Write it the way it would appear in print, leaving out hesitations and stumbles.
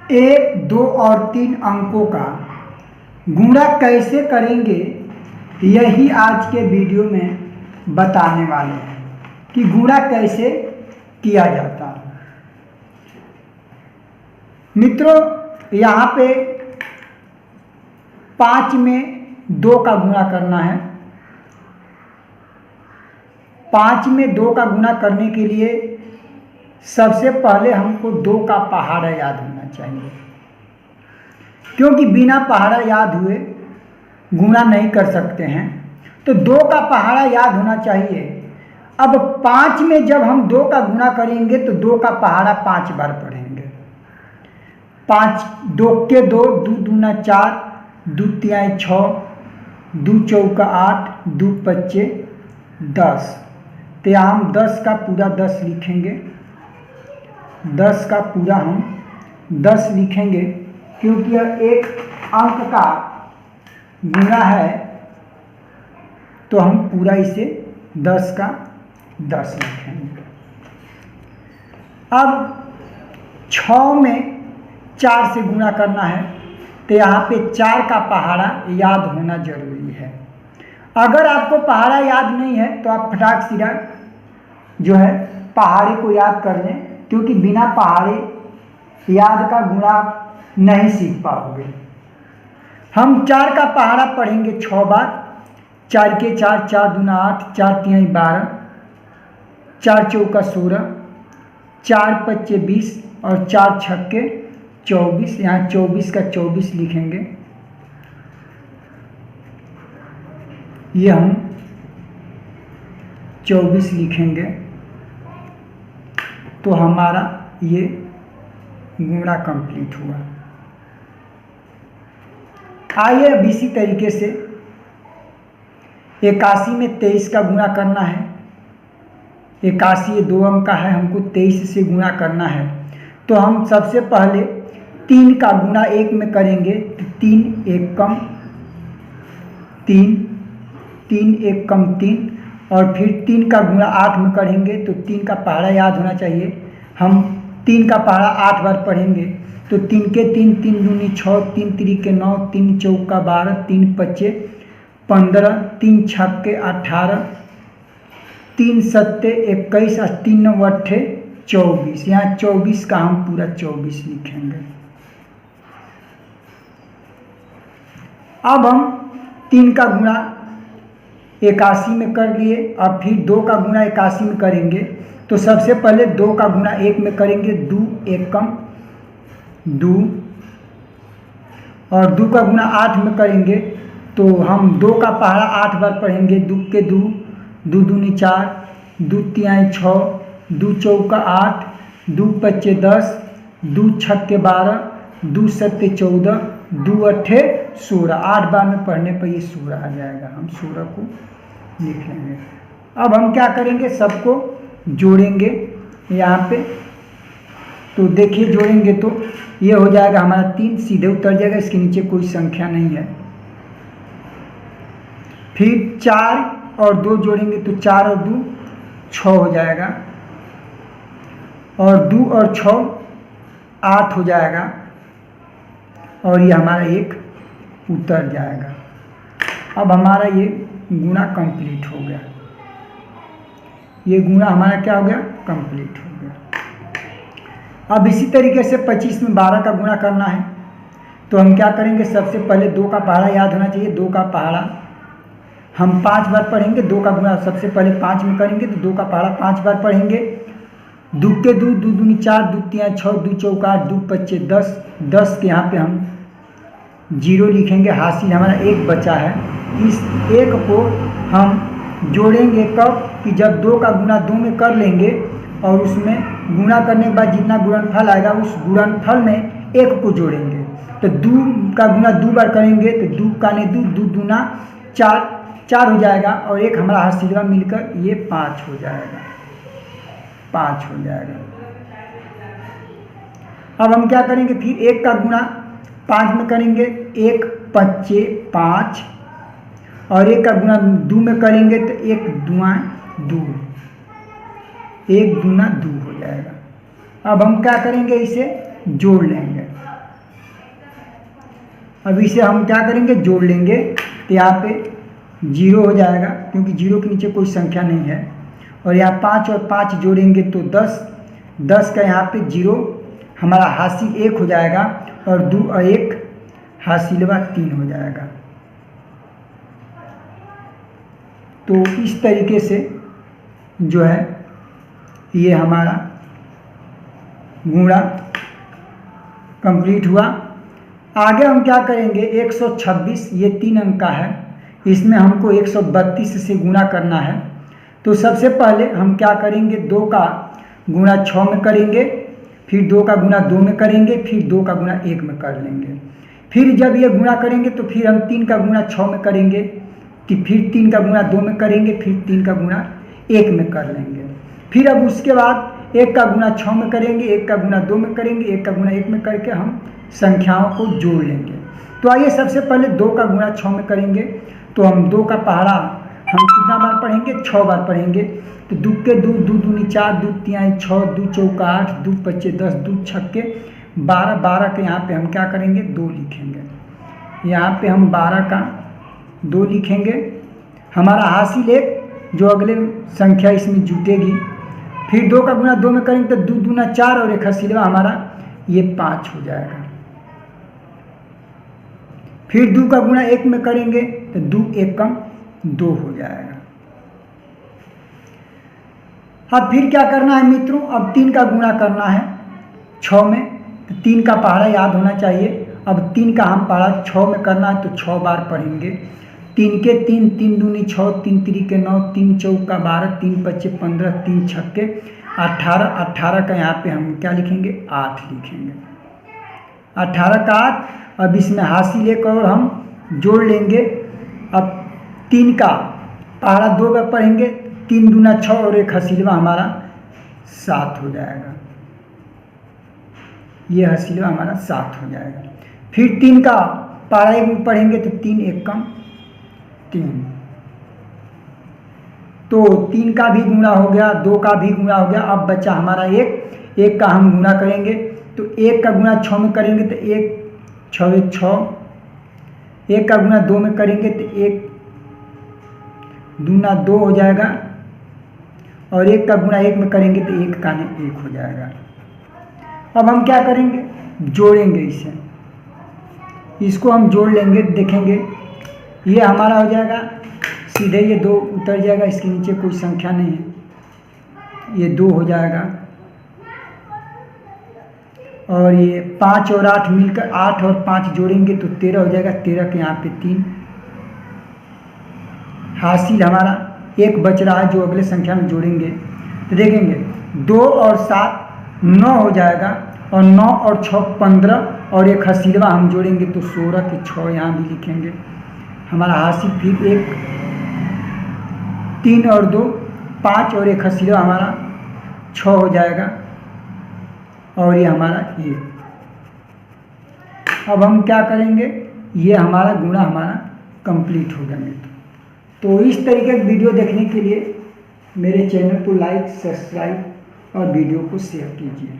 1, 2 और 3 अंकों का गुणा कैसे करेंगे, यही आज के वीडियो में बताने वाले हैं कि गुणा कैसे किया जाता है। मित्रों, यहाँ पे 5 में 2 का गुणा करना है। 5 में 2 का गुणा करने के लिए सबसे पहले हमको 2 का पहाड़ा याद होना चाहिए, क्योंकि बिना पहाड़ा याद हुए गुणा नहीं कर सकते हैं। तो 2 का पहाड़ा याद होना चाहिए। अब 5 में जब हम 2 का गुणा करेंगे तो 2 का पहाड़ा 5 बार पढ़ेंगे। 5 2 के 2, 2 दूना 4, 2 तिहाई 6, 2 चौका 8, 2 पच्चे 10। तो यहाँ हम 10 का पूरा 10 लिखेंगे। 10 का पूरा हम 10 लिखेंगे, क्योंकि यह एक अंक का गुणा है, तो हम पूरा इसे 10 का 10 लिखेंगे। अब 6 में 4 से गुणा करना है, तो यहाँ पे 4 का पहाड़ा याद होना जरूरी है। अगर आपको पहाड़ा याद नहीं है तो आप फटाक सिरा जो है पहाड़े को याद कर लें, क्योंकि बिना पहाड़े याद का गुणा नहीं सीख पाओगे। हम 4 का पहाड़ा पढ़ेंगे 6 बार। 4 के 4, 4 दूना 8, 4 तिहाई 12, 4 चौका 16, 4 पच्चे 20 और 4 छक्के 24। यहाँ 24 का 24 लिखेंगे। ये हम 24 लिखेंगे, तो हमारा ये गुणा कंप्लीट हुआ। आइए अब इसी तरीके से 81 में 23 का गुणा करना है। 81 ये 2 अंक का है, हमको 23 से गुणा करना है। तो हम सबसे पहले 3 का गुणा 1 में करेंगे, तो 3 1 कम 3, 3 1 कम 3, और फिर 3 का गुणा 8 में करेंगे, तो 3 का पहाड़ा याद होना चाहिए। हम 3 का पहाड़ा 8 बार पढ़ेंगे, तो 3 के 3, 3 दूनी 6, 3 तिरिके 9, 3 चौका 12, 3 पच्चे 15, 3 छक्के 18, 3 सत्ते 21 और 3 नौ अट्ठे 24। यहाँ 24 का हम पूरा 24 लिखेंगे। अब हम 3 का गुणा 81 में कर लिए, और फिर 2 का गुणा 81 में करेंगे। तो सबसे पहले 2 का गुणा 1 में करेंगे, 2 1 कम 2, और 2 का गुणा 8 में करेंगे, तो हम 2 का पहाड़ा 8 बार पढ़ेंगे। 2 के 2, 2 दूनी 4, 2 तिहाई 6, 2 चौका 8, 2 पच्चे 10, 2 छक्के 12, 2 सत्ते 14, 2 अट्ठे 16। 8 बार में पढ़ने पर ये 16 आ जाएगा। हम 16 को लिख लेंगे। अब हम क्या करेंगे, सबको जोड़ेंगे यहाँ पे। तो देखिए, जोड़ेंगे तो ये हो जाएगा हमारा 3, सीधे उतर जाएगा, इसके नीचे कोई संख्या नहीं है। फिर 4 और 2 जोड़ेंगे, तो 4 और 2 6 हो जाएगा, और 2 और 6 8 हो जाएगा, और ये हमारा 1 उतर जाएगा। अब हमारा ये गुणा कंप्लीट हो गया। ये गुणा हमारा क्या हो गया, कंप्लीट हो गया। अब इसी तरीके से 25 में 12 का गुणा करना है। तो हम क्या करेंगे, सबसे पहले 2 का पहाड़ा याद होना चाहिए। 2 का पहाड़ा हम 5 बार पढ़ेंगे। 2 का गुणा सबसे पहले 5 में करेंगे, तो 2 का पहाड़ा 5 बार पढ़ेंगे। 2 के 2, 2 दूनी 4, 2 तिहाई 6, 2 चौका 8, 2 पच्चे 10। 10 के यहाँ पे हम 0 लिखेंगे, हासिल हमारा 1 बचा है। इस 1 को हम जोड़ेंगे कब, कि जब 2 का गुणा 2 में कर लेंगे, और उसमें गुणा करने के बाद जितना गुणनफल आएगा उस गुणनफल में 1 को जोड़ेंगे। तो 2 का गुणा 2 बार करेंगे, तो 2 का ने 2, 2 दूना 4, 4 हो जाएगा, और 1 हमारा हासिलवा मिलकर ये 5 हो जाएगा। 5 हो जाएगा। अब हम क्या करेंगे, फिर 1 का गुणा 5 में करेंगे। 1 पच्चे 5, और 1 का गुणा 2 में करेंगे, तो 1 दूना 2, 1 दूना 2 हो जाएगा। अब हम क्या करेंगे, इसे जोड़ लेंगे। अब इसे हम क्या करेंगे, जोड़ लेंगे। तो यहाँ पे 0 हो जाएगा क्योंकि 0 के नीचे कोई संख्या नहीं है। और यहाँ 5 और 5 जोड़ेंगे तो 10, 10 का यहाँ पे 0 हमारा हासिल 1 हो जाएगा और 2 और 1 हासिलवा 3 हो जाएगा। तो इस तरीके से जो है ये हमारा गुणा कंप्लीट हुआ। आगे हम क्या करेंगे, 126 ये 3 अंक का है, इसमें हमको 132 से गुणा करना है। तो सबसे पहले हम क्या करेंगे, 2 का गुणा 6 में करेंगे, फिर 2 का गुणा 2 में करेंगे, फिर 2 का गुणा 1 में कर लेंगे। फिर जब ये गुणा करेंगे तो फिर हम 3 का गुणा 6 में करेंगे, फिर 3 का गुणा 2 में करेंगे, फिर 3 का गुणा 1 में कर लेंगे। फिर अब उसके बाद 1 का गुणा 6 में करेंगे, 1 का गुणा 2 में करेंगे, 1 का गुणा 1 में करके हम संख्याओं को जोड़ लेंगे। तो आइए सबसे पहले 2 का गुणा 6 में करेंगे। तो हम 2 का पहाड़ा हम कितना बार पढ़ेंगे, 6 बार पढ़ेंगे। तो 2 के 2, 2 दूनी 4, 2 तिहाई 6, 2 चौका 8, 2 पच्चे 10, 2 छक्के 12, 12 के यहाँ पे हम क्या करेंगे, 2 लिखेंगे। यहाँ पे हम 12 का 2 लिखेंगे। हमारा हासिल 1 जो अगले संख्या इसमें जुटेगी। फिर 2 का गुणा 2 में करेंगे तो 2 दूना 4 और 1 हासिलवा हमारा ये 5 हो जाएगा। फिर 2 का गुणा 1 में करेंगे तो 2 1 कम 2 हो जाएगा। अब फिर क्या करना है मित्रों, अब 3 का गुणा करना है 6 में। तो 3 का पहाड़ा याद होना चाहिए। अब 3 का हम पहाड़ा 6 में करना है तो 6 बार पढ़ेंगे। 3 के 3, 3 दूनी 6, 3 तिरी 9, 3 चौका 12, 3 पच्चे 15, 3 छक्के 18, 18 का यहाँ पे हम क्या लिखेंगे, 8 लिखेंगे। 18 का 8। अब इसमें हासिल 1 और हम जोड़ लेंगे। अब 3 का पहाड़ा 2 बार पढ़ेंगे, 3 दूना 6 और 1 हासिलवा हमारा 7 हो जाएगा। ये हासिलवा हमारा 7 हो जाएगा। फिर 3 का पहाड़ा 1 में पढ़ेंगे तो 3 1 कम 3। तो 3 का भी गुणा हो गया, 2 का भी गुणा हो गया। अब बचा हमारा 1 का हम गुणा करेंगे। तो 1 का गुणा 6 में करेंगे तो 1 6 1 6। 1 का गुणा 2 में करेंगे तो 1 दूना 2 हो जाएगा। और 1 का गुणा 1 में करेंगे तो 1 का 1 हो जाएगा। अब हम क्या करेंगे, जोड़ेंगे इसे। इसको हम जोड़ लेंगे, देखेंगे ये हमारा हो जाएगा सीधे, ये 2 उतर जाएगा, इसके नीचे कोई संख्या नहीं है, ये 2 हो जाएगा। और ये 5 और 8 मिलकर 8 और 5 जोड़ेंगे तो 13 हो जाएगा। 13 के यहाँ पे 3 हासिल हमारा 1 बच रहा है जो अगले संख्या में जोड़ेंगे। तो देखेंगे 2 और 7 9 हो जाएगा। और 9 और 6 15 और 1 हासिलवा हम जोड़ेंगे तो 16 के 6 यहाँ भी लिखेंगे। हमारा हासिल फिर 1 3 और 2 5 और 1 हासिलवा हमारा 6 हो जाएगा। और ये हमारा 1। अब हम क्या करेंगे, ये हमारा गुणा हमारा कंप्लीट हो जाएगा। तो इस तरीके की वीडियो देखने के लिए मेरे चैनल को लाइक, सब्सक्राइब और वीडियो को शेयर कीजिए।